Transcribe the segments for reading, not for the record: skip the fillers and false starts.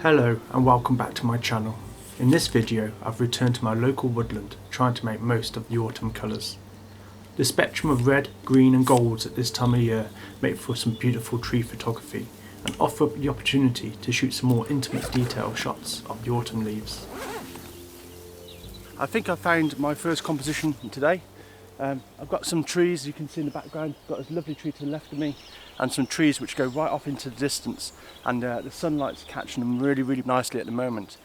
Hello and welcome back to my channel. In this video I've returned to my local woodland trying to make most of the autumn colours. The spectrum of red, green and golds at this time of year make for some beautiful tree photography and offer up the opportunity to shoot some more intimate detail shots of the autumn leaves. I think I found my first composition today. I've got some trees you can see in the background. I've got this lovely tree to the left of me and some trees which go right off into the distance, and the sunlight's catching them really nicely at the moment.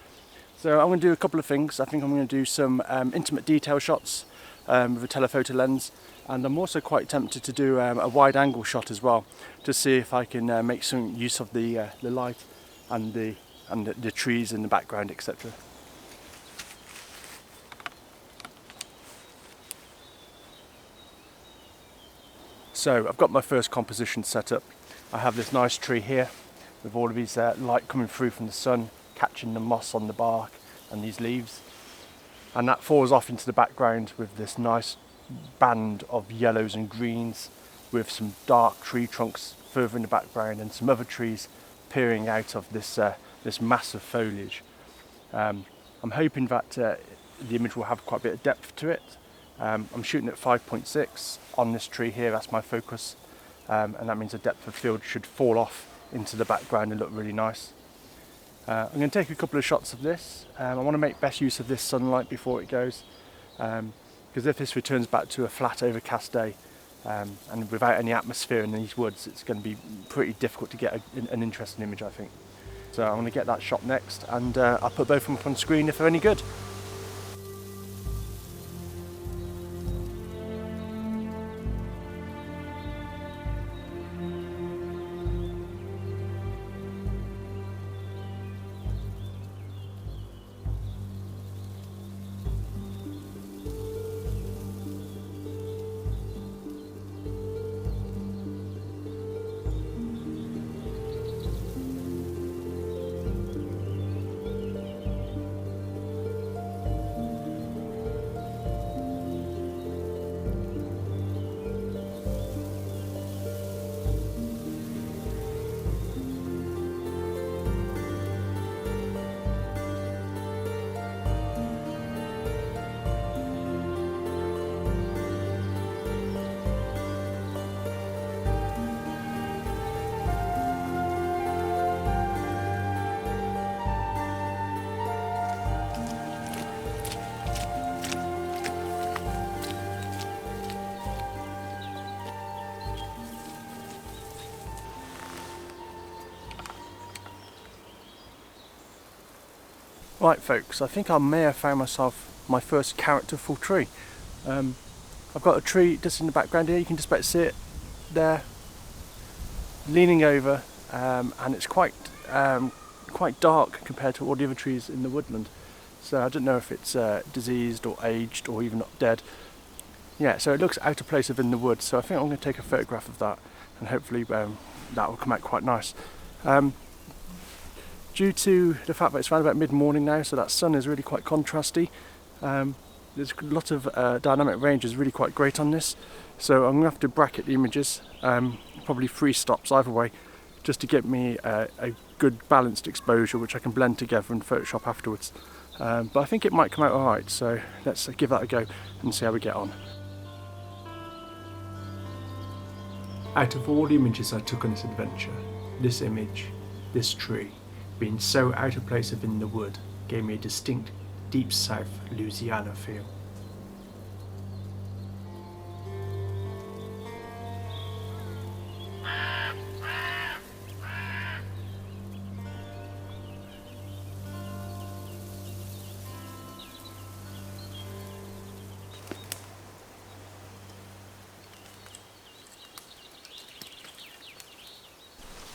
So I'm going to do a couple of things. I think I'm going to do some intimate detail shots with a telephoto lens, and I'm also quite tempted to do a wide angle shot as well to see if I can make some use of the light and the trees in the background, etc. So I've got my first composition set up. I have this nice tree here with all of these light coming through from the sun, catching the moss on the bark and these leaves. And that falls off into the background with this nice band of yellows and greens with some dark tree trunks further in the background and some other trees peering out of this massive foliage. I'm hoping that the image will have quite a bit of depth to it. I'm shooting at 5.6 on this tree here, that's my focus, and that means the depth of field should fall off into the background and look really nice. I'm going to take a couple of shots of this. I want to make best use of this sunlight before it goes, because if this returns back to a flat overcast day and without any atmosphere in these woods, it's going to be pretty difficult to get an interesting image, I think. So I'm going to get that shot next, and I'll put both of them up on screen if they're any good. Right folks, I think I may have found myself my first characterful tree. I've got a tree just in the background here, you can just about see it there, leaning over, and it's quite dark compared to all the other trees in the woodland. So I don't know if it's diseased or aged or even not dead. Yeah, so it looks out of place within the woods, so I think I'm going to take a photograph of that, and hopefully that will come out quite nice. Due to the fact that it's around about mid-morning now, so that sun is really quite contrasty. There's a lot of dynamic range is really quite great on this, so I'm going to have to bracket the images, probably 3 stops either way, just to get me a good balanced exposure which I can blend together in Photoshop afterwards. But I think it might come out alright, so let's give that a go and see how we get on. Out of all the images I took on this adventure, this image, this tree, being so out of place within the wood, gave me a distinct deep south Louisiana feel.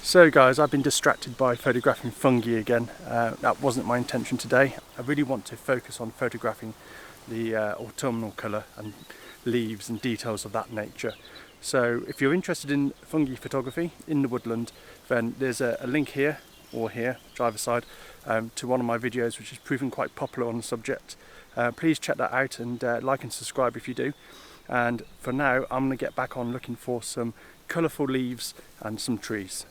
So guys, I've been distracted by photographing fungi again. That wasn't my intention today. I really want to focus on photographing the autumnal colour and leaves and details of that nature. So if you're interested in fungi photography in the woodland, then there's a link here, or here, driver side, to one of my videos which is proving quite popular on the subject. Please check that out and like and subscribe if you do. And for now, I'm going to get back on looking for some colourful leaves and some trees.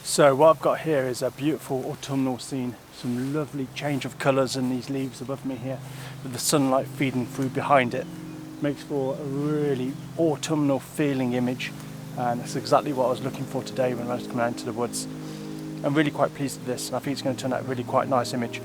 So what I've got here is a beautiful autumnal scene, some lovely change of colours in these leaves above me here, with the sunlight feeding through behind it. Makes for a really autumnal feeling image, and that's exactly what I was looking for today when I was coming out into the woods. I'm really quite pleased with this, and I think it's going to turn out a really quite nice image.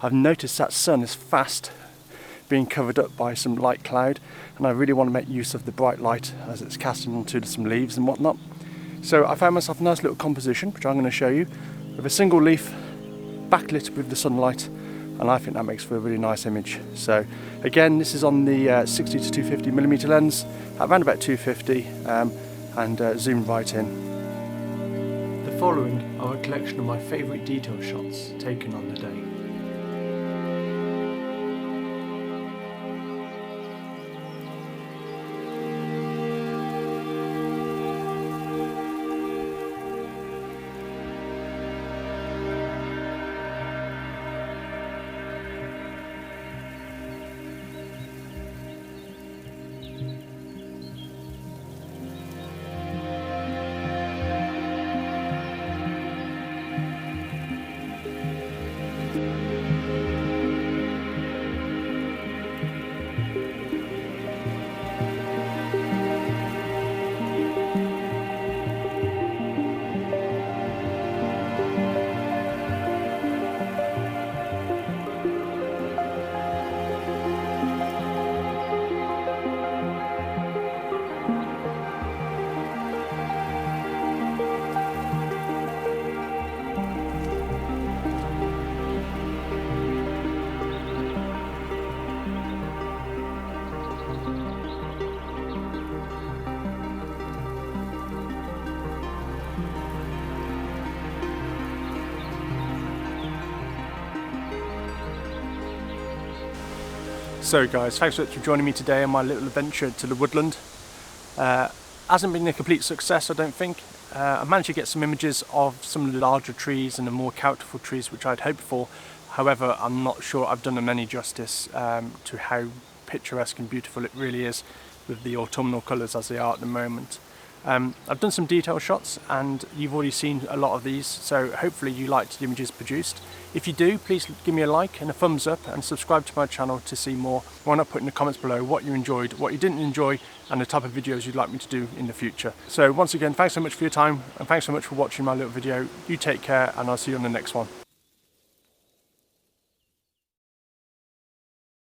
I've noticed that sun is fast being covered up by some light cloud, and I really want to make use of the bright light as it's casting onto some leaves and whatnot. So I found myself a nice little composition, which I'm going to show you, with a single leaf backlit with the sunlight, and I think that makes for a really nice image. So again, this is on the 60 to 250mm lens at around about 250, and zoomed right in. The following are a collection of my favourite detail shots taken on the day. So guys, thanks so much for joining me today on my little adventure to the woodland. Hasn't been a complete success, I don't think. I managed to get some images of some of the larger trees and the more characterful trees which I'd hoped for. However, I'm not sure I've done them any justice to how picturesque and beautiful it really is with the autumnal colours as they are at the moment. I've done some detail shots and you've already seen a lot of these, so hopefully you liked the images produced. If you do, please give me a like and a thumbs up and subscribe to my channel to see more. Why not put in the comments below what you enjoyed, what you didn't enjoy, and the type of videos you'd like me to do in the future. So once again, thanks so much for your time and thanks so much for watching my little video. You take care and I'll see you on the next one.